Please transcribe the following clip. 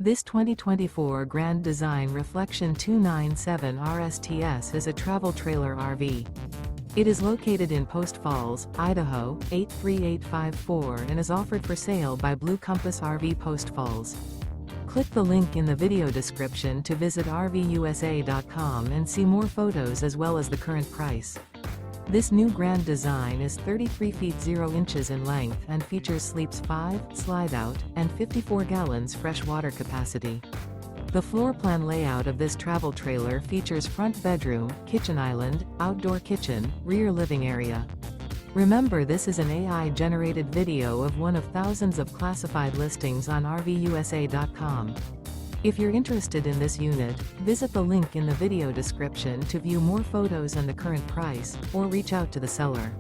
This 2024 Grand Design Reflection 297 RSTS is a travel trailer RV. It is located in Post Falls, Idaho, 83854 and is offered for sale by Blue Compass RV Post Falls. Click the link in the video description to visit RVUSA.com and see more photos as well as the current price. This new Grand Design is 33 feet 0 inches in length and features sleeps 5, slide-out, and 54 gallons fresh water capacity. The floor plan layout of this travel trailer features front bedroom, kitchen island, outdoor kitchen, rear living area. Remember, this is an AI-generated video of one of thousands of classified listings on RVUSA.com. If you're interested in this unit, visit the link in the video description to view more photos and the current price, or reach out to the seller.